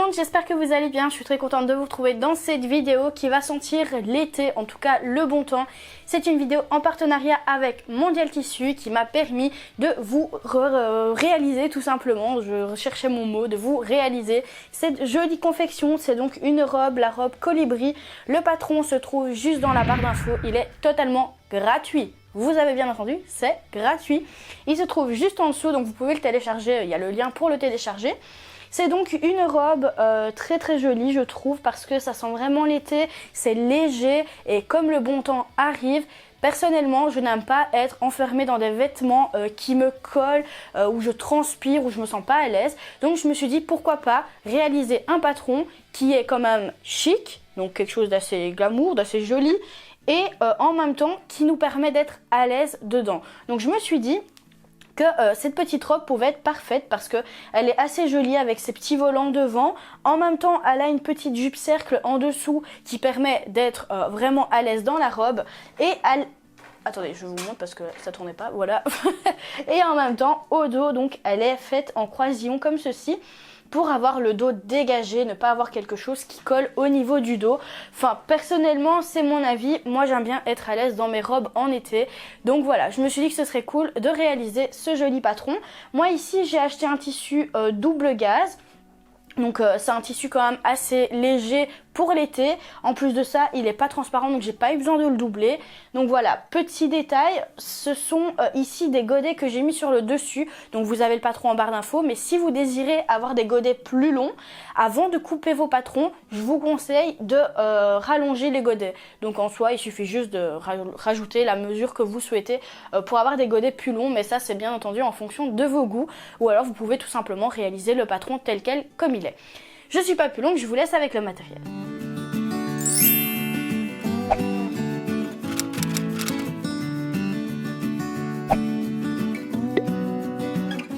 monde, j'espère que vous allez bien. Je suis très contente de vous retrouver dans cette vidéo qui va sentir l'été, en tout cas le bon temps. C'est une vidéo en partenariat avec Mondial Tissu qui m'a permis de vous réaliser tout simplement, je recherchais mon mot, de vous réaliser cette jolie confection. C'est donc une robe, la robe Colibri. Le patron se trouve juste dans la barre d'infos, il est totalement gratuit. Vous avez bien entendu, c'est gratuit. Il se trouve juste en dessous, donc vous pouvez le télécharger, il y a le lien pour le télécharger. C'est donc une robe très jolie je trouve parce que ça sent vraiment l'été, c'est léger et comme le bon temps arrive, personnellement je n'aime pas être enfermée dans des vêtements qui me collent, où je transpire, où je me sens pas à l'aise. Donc je me suis dit pourquoi pas réaliser un patron qui est quand même chic, donc quelque chose d'assez glamour, d'assez joli et en même temps qui nous permet d'être à l'aise dedans. Donc je me suis dit que cette petite robe pouvait être parfaite parce qu'elle est assez jolie avec ses petits volants devant. En même temps, elle a une petite jupe cercle en dessous qui permet d'être vraiment à l'aise dans la robe. Et elle... Attendez, je vous montre parce que ça tournait pas, voilà. Et en même temps, au dos, donc elle est faite en croisillon comme ceci, pour avoir le dos dégagé, ne pas avoir quelque chose qui colle au niveau du dos. Enfin, personnellement, c'est mon avis. Moi, j'aime bien être à l'aise dans mes robes en été. Donc voilà, je me suis dit que ce serait cool de réaliser ce joli patron. Moi, ici, j'ai acheté un tissu double gaze. Donc c'est un tissu quand même assez léger pour l'été. En plus de ça, il n'est pas transparent, donc j'ai pas eu besoin de le doubler. Donc voilà, petit détail, ce sont ici des godets que j'ai mis sur le dessus. Donc vous avez le patron en barre d'infos, mais si vous désirez avoir des godets plus longs, avant de couper vos patrons, je vous conseille de rallonger les godets. Donc en soi, il suffit juste de rajouter la mesure que vous souhaitez pour avoir des godets plus longs, mais ça c'est bien entendu en fonction de vos goûts. Ou alors vous pouvez tout simplement réaliser le patron tel quel comme il est. Je ne suis pas plus longue, je vous laisse avec le matériel.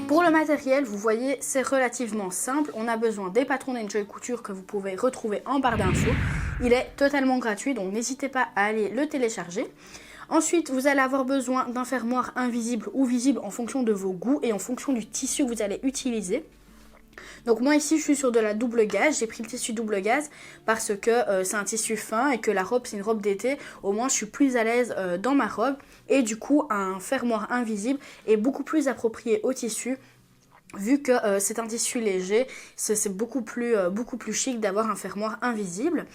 Pour le matériel, vous voyez, c'est relativement simple. On a besoin des patrons d'Enjoy Couture que vous pouvez retrouver en barre d'infos. Il est totalement gratuit, donc n'hésitez pas à aller le télécharger. Ensuite, vous allez avoir besoin d'un fermoir invisible ou visible en fonction de vos goûts et en fonction du tissu que vous allez utiliser. Donc moi ici je suis sur de la double gaze, j'ai pris le tissu double gaze parce que c'est un tissu fin et que la robe c'est une robe d'été, au moins je suis plus à l'aise dans ma robe et du coup un fermoir invisible est beaucoup plus approprié au tissu. Vu que c'est un tissu léger, c'est beaucoup plus chic d'avoir un fermoir invisible.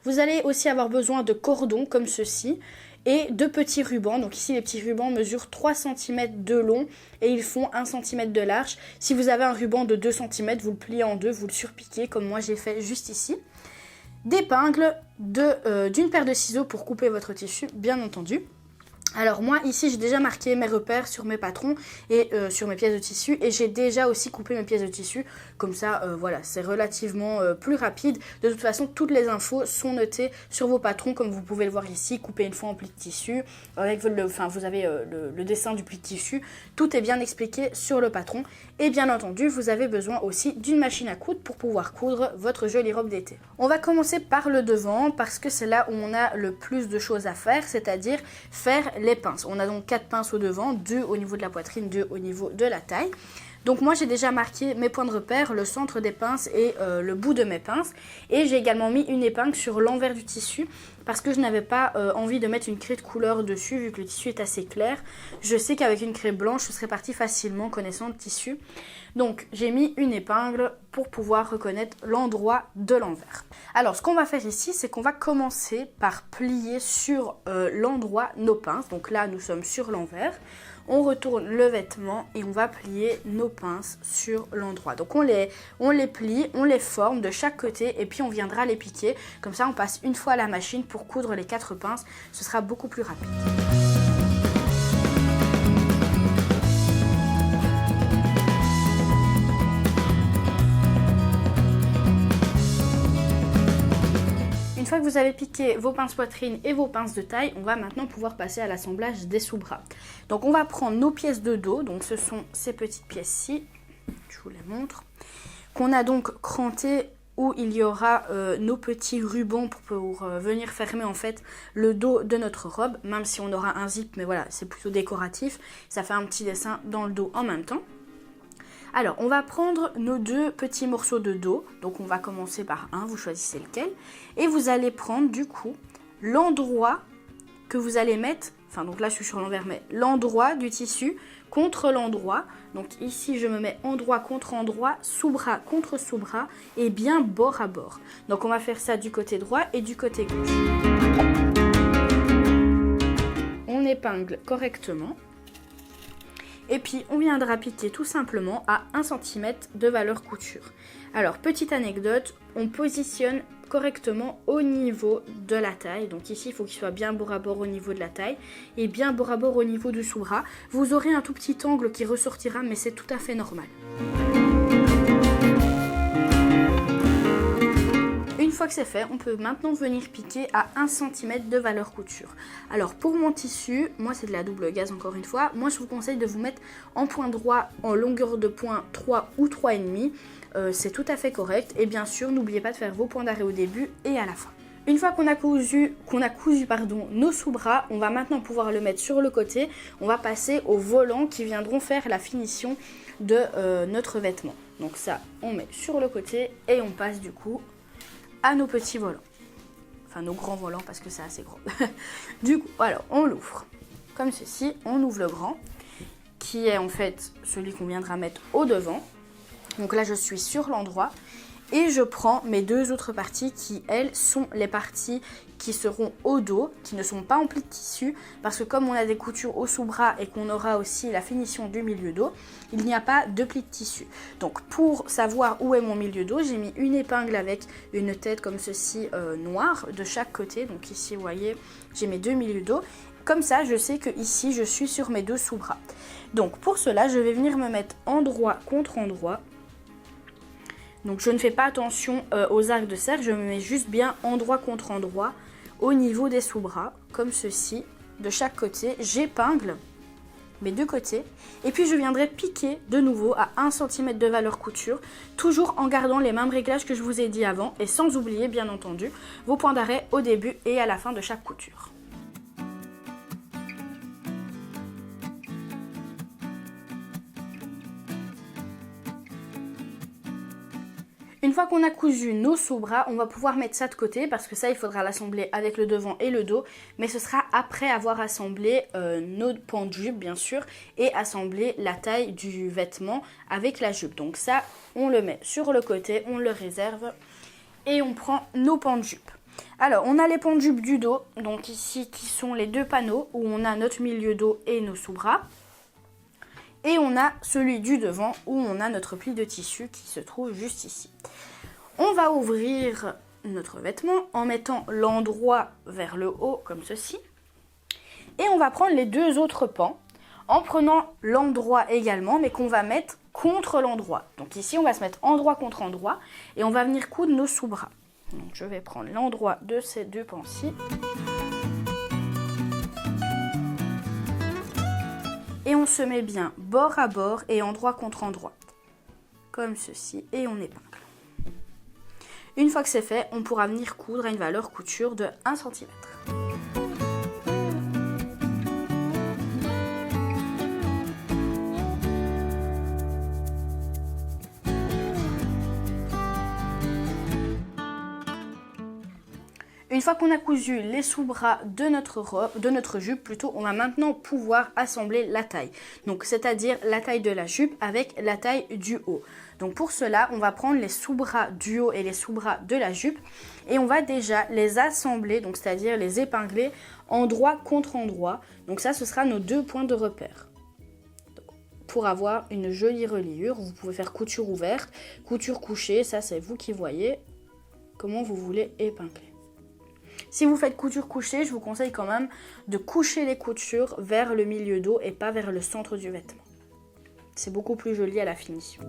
Vous allez aussi avoir besoin de cordons comme ceci et de petits rubans. Donc ici les petits rubans mesurent 3 cm de long et ils font 1 cm de large. Si vous avez un ruban de 2 cm, vous le pliez en deux, vous le surpiquez comme moi j'ai fait juste ici. D'épingles, d'une paire de ciseaux pour couper votre tissu bien entendu. Alors moi ici j'ai déjà marqué mes repères sur mes patrons et sur mes pièces de tissu et j'ai déjà aussi coupé mes pièces de tissu, comme ça voilà, c'est relativement plus rapide. De toute façon toutes les infos sont notées sur vos patrons comme vous pouvez le voir ici, coupé une fois en pli de tissu, avec vous avez le dessin du pli de tissu, tout est bien expliqué sur le patron et bien entendu vous avez besoin aussi d'une machine à coudre pour pouvoir coudre votre jolie robe d'été. On va commencer par le devant parce que c'est là où on a le plus de choses à faire, c'est-à-dire faire les pinces. On a donc 4 pinces au devant, 2 au niveau de la poitrine, 2 au niveau de la taille. Donc moi j'ai déjà marqué mes points de repère, le centre des pinces et le bout de mes pinces. Et j'ai également mis une épingle sur l'envers du tissu parce que je n'avais pas envie de mettre une craie de couleur dessus vu que le tissu est assez clair. Je sais qu'avec une craie blanche ce serait parti facilement connaissant le tissu. Donc j'ai mis une épingle pour pouvoir reconnaître l'endroit de l'envers. Alors ce qu'on va faire ici, c'est qu'on va commencer par plier sur l'endroit nos pinces. Donc là nous sommes sur l'envers. On retourne le vêtement et on va plier nos pinces sur l'endroit. Donc on les plie, on les forme de chaque côté et puis on viendra les piquer. Comme ça on passe une fois à la machine pour coudre les 4 pinces. Ce sera beaucoup plus rapide. Une fois que vous avez piqué vos pinces poitrine et vos pinces de taille, on va maintenant pouvoir passer à l'assemblage des sous-bras. Donc on va prendre nos pièces de dos, donc ce sont ces petites pièces-ci, je vous les montre, qu'on a donc crantées où il y aura nos petits rubans pour venir fermer en fait le dos de notre robe, même si on aura un zip, mais voilà, c'est plutôt décoratif, ça fait un petit dessin dans le dos en même temps. Alors, on va prendre nos 2 petits morceaux de dos. Donc, on va commencer par un, vous choisissez lequel. Et vous allez prendre du coup l'endroit que vous allez mettre, enfin donc là je suis sur l'envers, mais l'endroit du tissu contre l'endroit. Donc ici je me mets endroit contre endroit, sous-bras contre sous-bras et bien bord à bord. Donc on va faire ça du côté droit et du côté gauche. On épingle correctement. Et puis on viendra piquer tout simplement à 1 cm de valeur couture. Alors petite anecdote, on positionne correctement au niveau de la taille. Donc ici il faut qu'il soit bien bord à bord au niveau de la taille et bien bord à bord au niveau du sous-bras. Vous aurez un tout petit angle qui ressortira mais c'est tout à fait normal. Une fois que c'est fait, on peut maintenant venir piquer à 1 cm de valeur couture. Alors pour mon tissu, moi c'est de la double gaze encore une fois, moi je vous conseille de vous mettre en point droit en longueur de point 3 ou 3,5. C'est tout à fait correct et bien sûr n'oubliez pas de faire vos points d'arrêt au début et à la fin. Une fois qu'on a cousu nos sous-bras, on va maintenant pouvoir le mettre sur le côté. On va passer aux volants qui viendront faire la finition de notre vêtement. Donc ça, on met sur le côté et on passe du coup à nos petits volants. Enfin nos grands volants parce que c'est assez grand. Du coup, alors on l'ouvre comme ceci. On ouvre le grand qui est en fait celui qu'on viendra mettre au devant. Donc là je suis sur l'endroit et je prends mes 2 autres parties qui elles sont les parties qui seront au dos, qui ne sont pas en pli de tissu parce que comme on a des coutures au sous-bras et qu'on aura aussi la finition du milieu dos, il n'y a pas de pli de tissu. Donc pour savoir où est mon milieu dos, j'ai mis une épingle avec une tête comme ceci noire de chaque côté. Donc ici vous voyez j'ai mes 2 milieux dos. Comme ça je sais que ici je suis sur mes 2 sous-bras. Donc pour cela je vais venir me mettre endroit contre endroit. Donc je ne fais pas attention aux arcs de cercle, je me mets juste bien endroit contre endroit au niveau des sous-bras, comme ceci, de chaque côté. J'épingle mes 2 côtés et puis je viendrai piquer de nouveau à 1 cm de valeur couture, toujours en gardant les mêmes réglages que je vous ai dit avant et sans oublier bien entendu vos points d'arrêt au début et à la fin de chaque couture. Une fois qu'on a cousu nos sous-bras, on va pouvoir mettre ça de côté parce que ça, il faudra l'assembler avec le devant et le dos. Mais ce sera après avoir assemblé nos pans de jupe, bien sûr, et assemblé la taille du vêtement avec la jupe. Donc ça, on le met sur le côté, on le réserve et on prend nos pans de jupe. Alors, on a les pans de jupe du dos, donc ici, qui sont les 2 panneaux où on a notre milieu dos et nos sous-bras. Et on a celui du devant où on a notre pli de tissu qui se trouve juste ici. On va ouvrir notre vêtement en mettant l'endroit vers le haut comme ceci. Et on va prendre les 2 autres pans en prenant l'endroit également mais qu'on va mettre contre l'endroit. Donc ici on va se mettre endroit contre endroit et on va venir coudre nos sous-bras. Donc je vais prendre l'endroit de ces 2 pans-ci. Et on se met bien bord à bord et endroit contre endroit. Comme ceci. Et on épingle. Une fois que c'est fait, on pourra venir coudre à une valeur couture de 1 cm. Une fois qu'on a cousu les sous-bras de notre jupe, plutôt, on va maintenant pouvoir assembler la taille. Donc, c'est-à-dire la taille de la jupe avec la taille du haut. Donc, pour cela, on va prendre les sous-bras du haut et les sous-bras de la jupe et on va déjà les assembler, donc c'est-à-dire les épingler endroit contre endroit. Donc ça, ce sera nos 2 points de repère. Pour avoir une jolie reliure, vous pouvez faire couture ouverte, couture couchée, ça c'est vous qui voyez comment vous voulez épingler. Si vous faites couture couchée, je vous conseille quand même de coucher les coutures vers le milieu dos et pas vers le centre du vêtement. C'est beaucoup plus joli à la finition.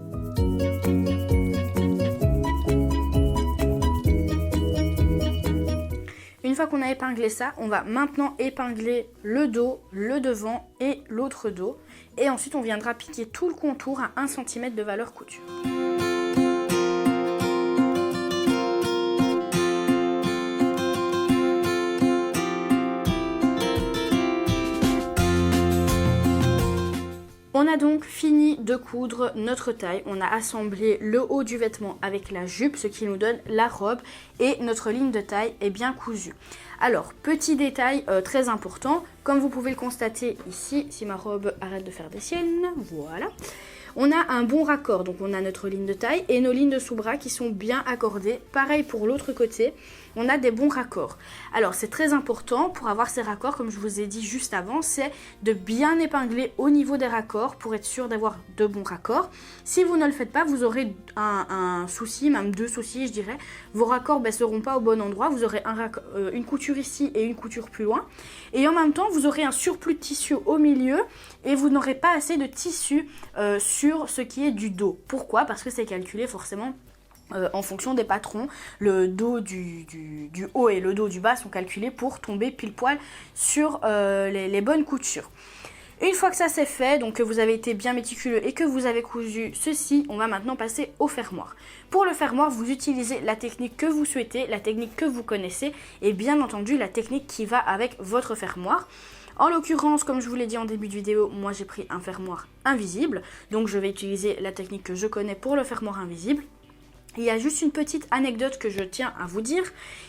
Une fois qu'on a épinglé ça, on va maintenant épingler le dos, le devant et l'autre dos. Et ensuite, on viendra piquer tout le contour à 1 cm de valeur couture. On a donc fini de coudre notre taille, on a assemblé le haut du vêtement avec la jupe, ce qui nous donne la robe et notre ligne de taille est bien cousue. Alors, petit détail très important, comme vous pouvez le constater ici, si ma robe arrête de faire des siennes, voilà. On a un bon raccord, donc on a notre ligne de taille et nos lignes de sous-bras qui sont bien accordées. Pareil pour l'autre côté, on a des bons raccords. Alors c'est très important pour avoir ces raccords, comme je vous ai dit juste avant, c'est de bien épingler au niveau des raccords pour être sûr d'avoir de bons raccords. Si vous ne le faites pas, vous aurez un souci, même deux soucis je dirais. Vos raccords ne seront pas au bon endroit, vous aurez une couture ici et une couture plus loin. Et en même temps, vous aurez un surplus de tissu au milieu et vous n'aurez pas assez de tissu sur ce qui est du dos. Pourquoi? Parce que c'est calculé forcément en fonction des patrons. Le dos du haut et le dos du bas sont calculés pour tomber pile poil sur les bonnes coutures. Une fois que ça c'est fait, donc que vous avez été bien méticuleux et que vous avez cousu ceci, on va maintenant passer au fermoir. Pour le fermoir, vous utilisez la technique que vous souhaitez, la technique que vous connaissez et bien entendu la technique qui va avec votre fermoir. En l'occurrence, comme je vous l'ai dit en début de vidéo, moi j'ai pris un fermoir invisible, donc je vais utiliser la technique que je connais pour le fermoir invisible. Il y a juste une petite anecdote que je tiens à vous dire,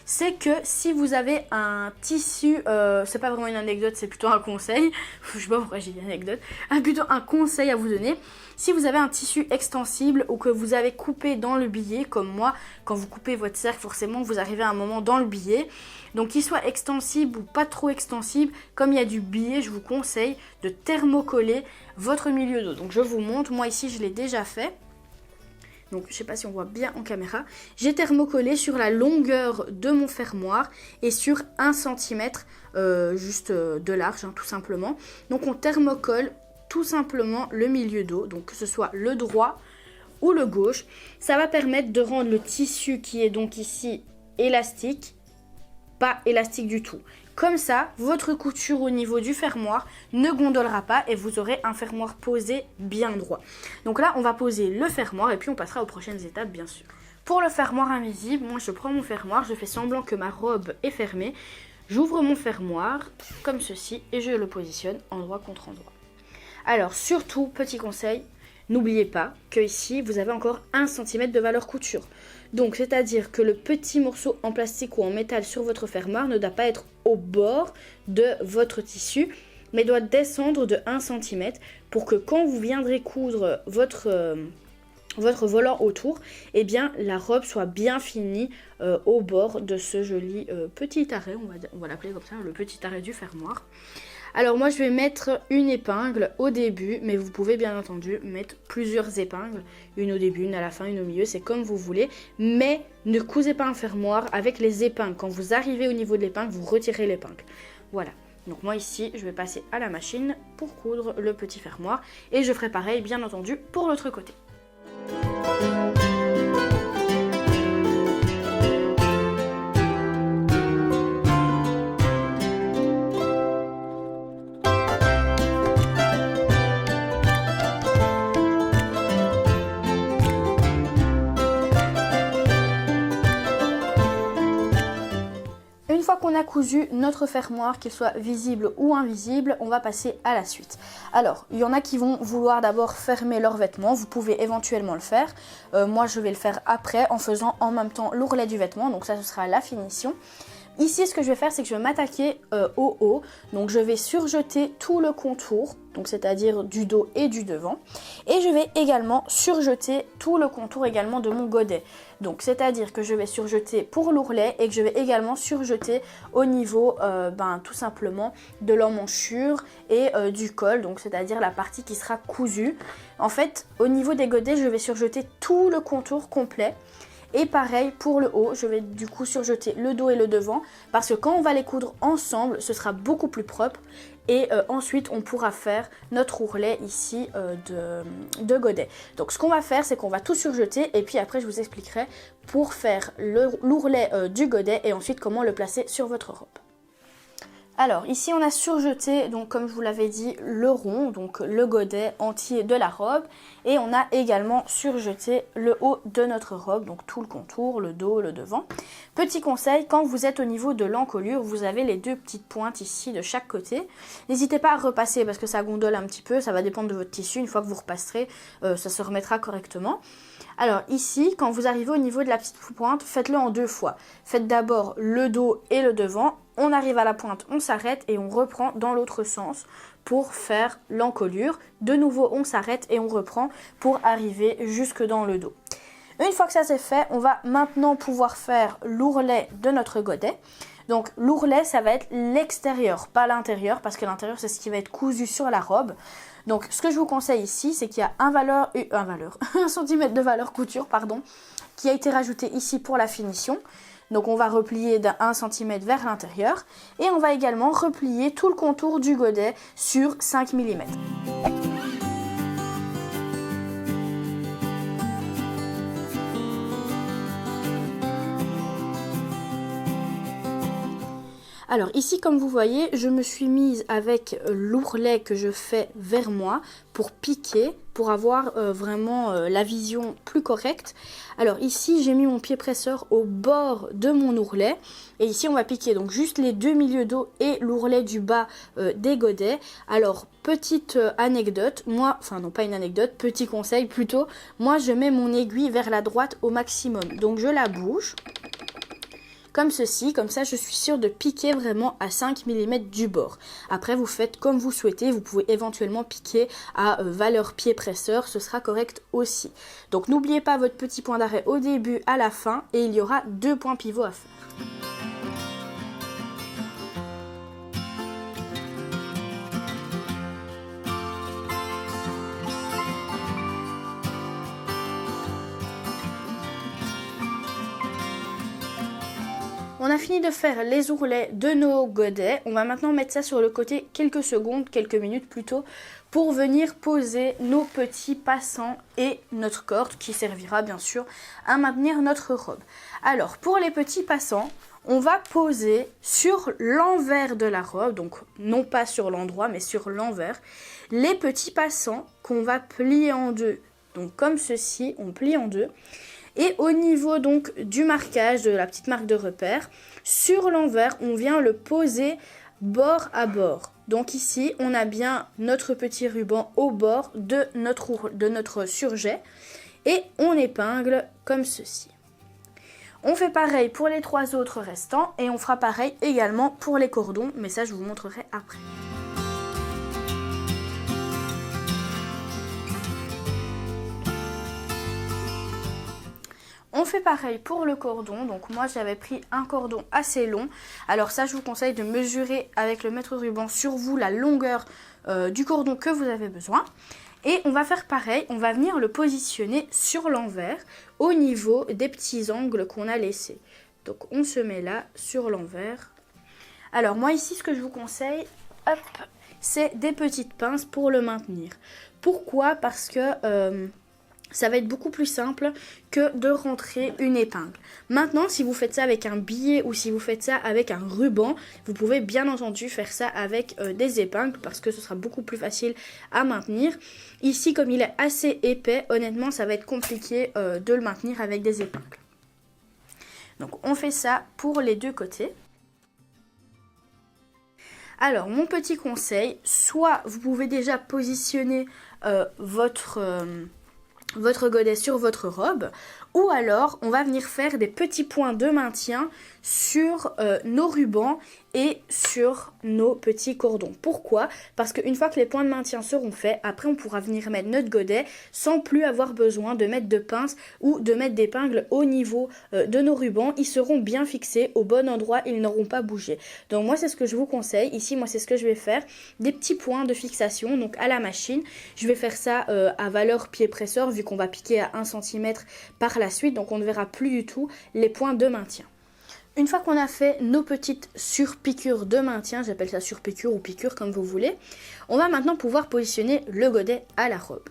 c'est que si vous avez un tissu, c'est pas vraiment une anecdote, c'est plutôt un conseil, je sais pas pourquoi j'ai dit anecdote, plutôt un conseil à vous donner. Si vous avez un tissu extensible ou que vous avez coupé dans le billet, comme moi, quand vous coupez votre cercle, forcément vous arrivez à un moment dans le billet, donc qu'il soit extensible ou pas trop extensible, comme il y a du billet, je vous conseille de thermocoller votre milieu dos. Donc je vous montre, moi ici je l'ai déjà fait. Donc je ne sais pas si on voit bien en caméra, j'ai thermocollé sur la longueur de mon fermoir et sur 1 cm juste de large tout simplement. Donc on thermocolle tout simplement le milieu dos, donc que ce soit le droit ou le gauche. Ça va permettre de rendre le tissu qui est donc ici élastique, pas élastique du tout. Comme ça, votre couture au niveau du fermoir ne gondolera pas et vous aurez un fermoir posé bien droit. Donc là, on va poser le fermoir et puis on passera aux prochaines étapes, bien sûr. Pour le fermoir invisible, moi je prends mon fermoir, je fais semblant que ma robe est fermée. J'ouvre mon fermoir comme ceci et je le positionne endroit contre endroit. Alors surtout, petit conseil, n'oubliez pas que ici, vous avez encore 1 cm de valeur couture. Donc, c'est-à-dire que le petit morceau en plastique ou en métal sur votre fermoir ne doit pas être au bord de votre tissu, mais doit descendre de 1 cm pour que quand vous viendrez coudre votre volant autour, eh bien, la robe soit bien finie au bord de ce joli petit arrêt, on va l'appeler comme ça, le petit arrêt du fermoir. Alors moi je vais mettre une épingle au début, mais vous pouvez bien entendu mettre plusieurs épingles, une au début, une à la fin, une au milieu, c'est comme vous voulez, mais ne cousez pas un fermoir avec les épingles. Quand vous arrivez au niveau de l'épingle, vous retirez l'épingle. Voilà, donc moi ici je vais passer à la machine pour coudre le petit fermoir et je ferai pareil bien entendu pour l'autre côté. Une fois qu'on a cousu notre fermoir, qu'il soit visible ou invisible, on va passer à la suite. Alors, il y en a qui vont vouloir d'abord fermer leurs vêtements, vous pouvez éventuellement le faire. Moi, je vais le faire après en faisant en même temps l'ourlet du vêtement, donc ça, ce sera la finition. Ici, ce que je vais faire, c'est que je vais m'attaquer au haut. Donc, je vais surjeter tout le contour, donc c'est-à-dire du dos et du devant. Et je vais également surjeter tout le contour également de mon godet. Donc, c'est-à-dire que je vais surjeter pour l'ourlet et que je vais également surjeter au niveau, tout simplement, de l'emmanchure et du col. Donc, c'est-à-dire la partie qui sera cousue. En fait, au niveau des godets, je vais surjeter tout le contour complet. Et pareil pour le haut, je vais du coup surjeter le dos et le devant parce que quand on va les coudre ensemble, ce sera beaucoup plus propre et ensuite on pourra faire notre ourlet ici de godet. Donc ce qu'on va faire, c'est qu'on va tout surjeter et puis après je vous expliquerai pour faire l'ourlet du godet et ensuite comment le placer sur votre robe. Alors ici on a surjeté, donc comme je vous l'avais dit, le rond, donc le godet entier de la robe. Et on a également surjeté le haut de notre robe, donc tout le contour, le dos, le devant. Petit conseil, quand vous êtes au niveau de l'encolure, vous avez les deux petites pointes ici de chaque côté. N'hésitez pas à repasser parce que ça gondole un petit peu, ça va dépendre de votre tissu. Une fois que vous repasserez, ça se remettra correctement. Alors ici, quand vous arrivez au niveau de la petite pointe, faites-le en 2 fois. Faites d'abord le dos et le devant. On arrive à la pointe, on s'arrête et on reprend dans l'autre sens pour faire l'encolure. De nouveau, on s'arrête et on reprend pour arriver jusque dans le dos. Une fois que ça c'est fait, on va maintenant pouvoir faire l'ourlet de notre godet. Donc l'ourlet, ça va être l'extérieur, pas l'intérieur, parce que l'intérieur, c'est ce qui va être cousu sur la robe. Donc ce que je vous conseille ici, c'est qu'il y a un centimètre de valeur couture, pardon, qui a été rajouté ici pour la finition. Donc on va replier d'1 cm vers l'intérieur et on va également replier tout le contour du godet sur 5 mm. Alors ici, comme vous voyez, je me suis mise avec l'ourlet que je fais vers moi pour piquer, pour avoir vraiment la vision plus correcte. Alors ici, j'ai mis mon pied presseur au bord de mon ourlet. Et ici, on va piquer donc juste les deux milieux dos et l'ourlet du bas des godets. Alors, petite anecdote, enfin non pas une anecdote, petit conseil plutôt. Moi, je mets mon aiguille vers la droite au maximum. Donc je la bouge. Comme ceci, comme ça je suis sûre de piquer vraiment à 5 mm du bord. Après vous faites comme vous souhaitez, vous pouvez éventuellement piquer à valeur pied presseur, ce sera correct aussi. Donc n'oubliez pas votre petit point d'arrêt au début, à la fin, et il y aura 2 points pivots à faire. On a fini de faire les ourlets de nos godets. On va maintenant mettre ça sur le côté quelques secondes, quelques minutes plutôt, pour venir poser nos petits passants et notre corde qui servira bien sûr à maintenir notre robe. Alors pour les petits passants, on va poser sur l'envers de la robe, donc non pas sur l'endroit mais sur l'envers, les petits passants qu'on va plier en deux. Donc comme ceci, on plie en deux. Et au niveau donc du marquage, de la petite marque de repère, sur l'envers, on vient le poser bord à bord. Donc ici, on a bien notre petit ruban au bord de notre surjet et on épingle comme ceci. On fait pareil pour les 3 autres restants et on fera pareil également pour les cordons, mais ça je vous montrerai après. On fait pareil pour le cordon, donc moi j'avais pris un cordon assez long. Alors ça je vous conseille de mesurer avec le mètre ruban sur vous la longueur du cordon que vous avez besoin. Et on va faire pareil, on va venir le positionner sur l'envers au niveau des petits angles qu'on a laissés. Donc on se met là sur l'envers. Alors moi ici ce que je vous conseille, hop, c'est des petites pinces pour le maintenir. Pourquoi ? Parce que ça va être beaucoup plus simple que de rentrer une épingle. Maintenant, si vous faites ça avec un billet ou si vous faites ça avec un ruban, vous pouvez bien entendu faire ça avec des épingles parce que ce sera beaucoup plus facile à maintenir. Ici, comme il est assez épais, honnêtement, ça va être compliqué de le maintenir avec des épingles. Donc, on fait ça pour les deux côtés. Alors, mon petit conseil, soit vous pouvez déjà positionner votre godet sur votre robe, ou alors on va venir faire des petits points de maintien sur nos rubans et sur nos petits cordons. Pourquoi ? Parce qu'une fois que les points de maintien seront faits, après on pourra venir mettre notre godet sans plus avoir besoin de mettre de pinces ou de mettre d'épingles au niveau de nos rubans. Ils seront bien fixés au bon endroit, ils n'auront pas bougé. Donc moi c'est ce que je vous conseille. Ici moi c'est ce que je vais faire, des petits points de fixation donc à la machine. Je vais faire ça à valeur pied presseur vu qu'on va piquer à 1 cm par la suite, donc on ne verra plus du tout les points de maintien. Une fois qu'on a fait nos petites surpiqûres de maintien, j'appelle ça surpiqûre ou piqûre comme vous voulez, on va maintenant pouvoir positionner le godet à la robe.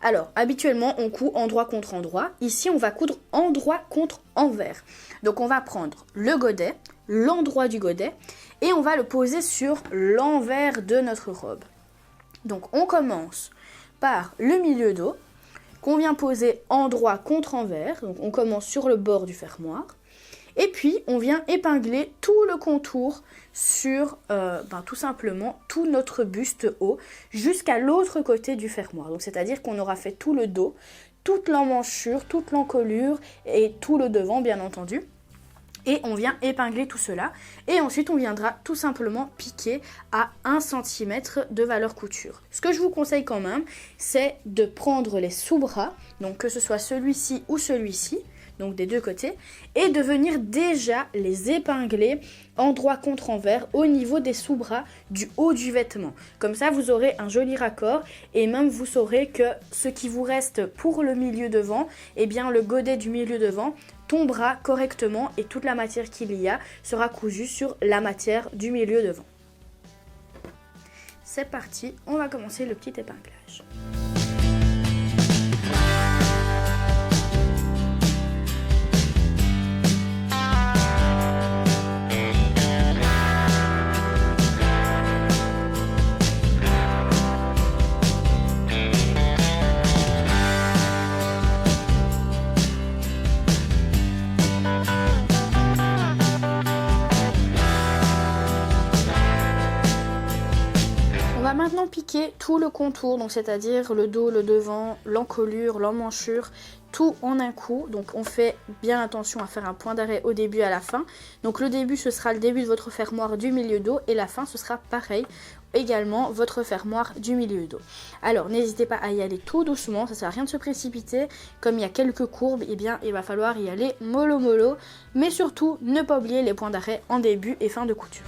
Alors, habituellement, on coud endroit contre endroit. Ici, on va coudre endroit contre envers. Donc, on va prendre le godet, l'endroit du godet, et on va le poser sur l'envers de notre robe. Donc on commence par le milieu dos qu'on vient poser endroit contre envers, donc on commence sur le bord du fermoir. Et puis, on vient épingler tout le contour sur tout simplement tout notre buste haut jusqu'à l'autre côté du fermoir. Donc, c'est-à-dire qu'on aura fait tout le dos, toute l'emmanchure, toute l'encolure et tout le devant, bien entendu. Et on vient épingler tout cela. Et ensuite, on viendra tout simplement piquer à 1 cm de valeur couture. Ce que je vous conseille quand même, c'est de prendre les sous-bras, donc que ce soit celui-ci ou celui-ci, donc des deux côtés, et de venir déjà les épingler endroit contre envers au niveau des sous-bras du haut du vêtement. Comme ça, vous aurez un joli raccord et même vous saurez que ce qui vous reste pour le milieu devant, eh bien le godet du milieu devant tombera correctement et toute la matière qu'il y a sera cousue sur la matière du milieu devant. C'est parti, on va commencer le petit épinglage. Maintenant piquer tout le contour, donc c'est-à-dire le dos, le devant, l'encolure, l'emmanchure, tout en un coup. Donc on fait bien attention à faire un point d'arrêt au début et à la fin. Donc le début ce sera le début de votre fermoir du milieu dos et la fin ce sera pareil, également votre fermoir du milieu dos. Alors n'hésitez pas à y aller tout doucement, ça sert à rien de se précipiter. Comme il y a quelques courbes, eh bien il va falloir y aller mollo mollo, mais surtout ne pas oublier les points d'arrêt en début et fin de couture.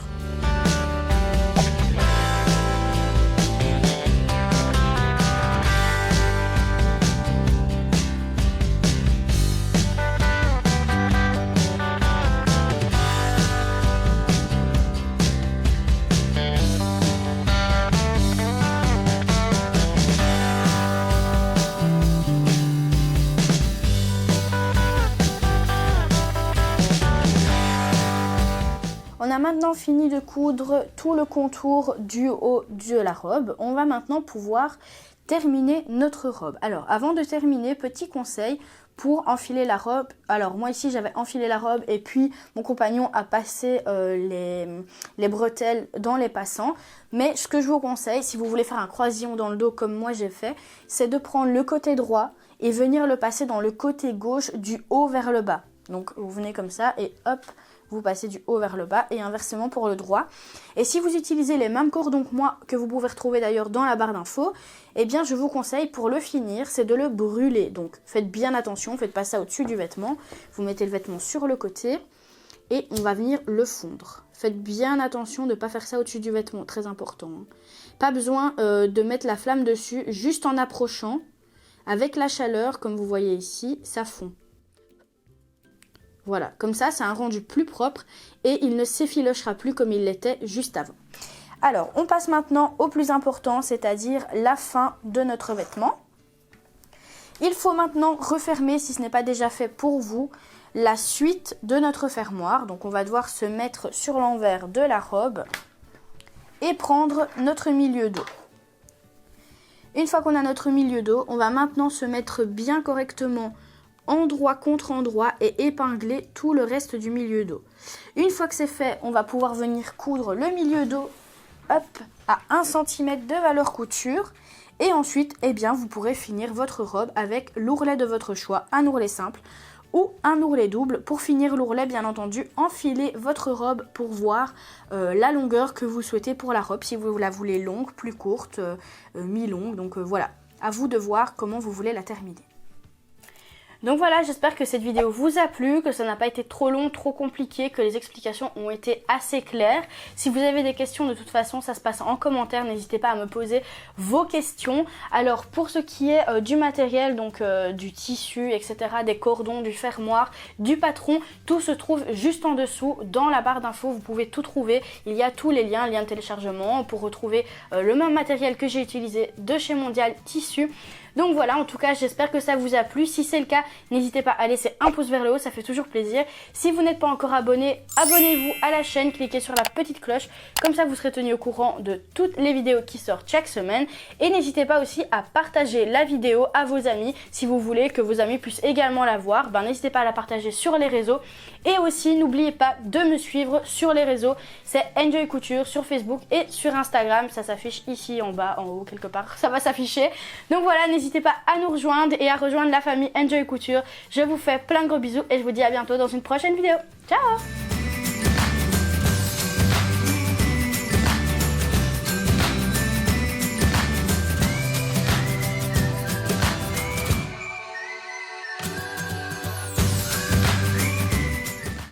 On a maintenant fini de coudre tout le contour du haut de la robe. On va maintenant pouvoir terminer notre robe. Alors avant de terminer, petit conseil pour enfiler la robe. Alors moi ici j'avais enfilé la robe et puis mon compagnon a passé les bretelles dans les passants. Mais ce que je vous conseille, si vous voulez faire un croisillon dans le dos comme moi j'ai fait, c'est de prendre le côté droit et venir le passer dans le côté gauche du haut vers le bas. Donc vous venez comme ça et hop, vous passez du haut vers le bas et inversement pour le droit. Et si vous utilisez les mêmes cordons que moi, que vous pouvez retrouver d'ailleurs dans la barre d'infos, eh bien je vous conseille pour le finir, c'est de le brûler. Donc faites bien attention, faites pas ça au-dessus du vêtement. Vous mettez le vêtement sur le côté et on va venir le fondre. Faites bien attention de ne pas faire ça au-dessus du vêtement, très important. Pas besoin de mettre la flamme dessus, juste en approchant. Avec la chaleur, comme vous voyez ici, ça fond. Voilà, comme ça, c'est un rendu plus propre et il ne s'effilochera plus comme il l'était juste avant. Alors, on passe maintenant au plus important, c'est-à-dire la fin de notre vêtement. Il faut maintenant refermer, si ce n'est pas déjà fait pour vous, la suite de notre fermoir. Donc, on va devoir se mettre sur l'envers de la robe et prendre notre milieu dos. Une fois qu'on a notre milieu dos, on va maintenant se mettre bien correctement endroit contre endroit et épingler tout le reste du milieu dos. Une fois que c'est fait, on va pouvoir venir coudre le milieu dos hop, à 1 cm de valeur couture. Et ensuite, eh bien, vous pourrez finir votre robe avec l'ourlet de votre choix, un ourlet simple ou un ourlet double. Pour finir l'ourlet, bien entendu, enfilez votre robe pour voir la longueur que vous souhaitez pour la robe. Si vous la voulez longue, plus courte, mi-longue. Donc voilà, à vous de voir comment vous voulez la terminer. Donc voilà, j'espère que cette vidéo vous a plu, que ça n'a pas été trop long, trop compliqué, que les explications ont été assez claires. Si vous avez des questions, de toute façon, ça se passe en commentaire. N'hésitez pas à me poser vos questions. Alors, pour ce qui est du matériel, donc du tissu, etc., des cordons, du fermoir, du patron, tout se trouve juste en dessous dans la barre d'infos. Vous pouvez tout trouver. Il y a tous les liens de téléchargement pour retrouver le même matériel que j'ai utilisé de chez Mondial Tissu. Donc voilà, en tout cas j'espère que ça vous a plu. Si c'est le cas, n'hésitez pas à laisser un pouce vers le haut, ça fait toujours plaisir. Si vous n'êtes pas encore abonné, abonnez-vous à la chaîne, cliquez sur la petite cloche, comme ça vous serez tenu au courant de toutes les vidéos qui sortent chaque semaine. Et n'hésitez pas aussi à partager la vidéo à vos amis. Si vous voulez que vos amis puissent également la voir, n'hésitez pas à la partager sur les réseaux. Et aussi n'oubliez pas de me suivre sur les réseaux, c'est Enjoy Couture sur Facebook et sur Instagram. Ça s'affiche ici en bas, en haut quelque part, ça va s'afficher. Donc voilà, n'hésitez pas à nous rejoindre et à rejoindre la famille Enjoy Couture. Je vous fais plein de gros bisous et je vous dis à bientôt dans une prochaine vidéo. Ciao!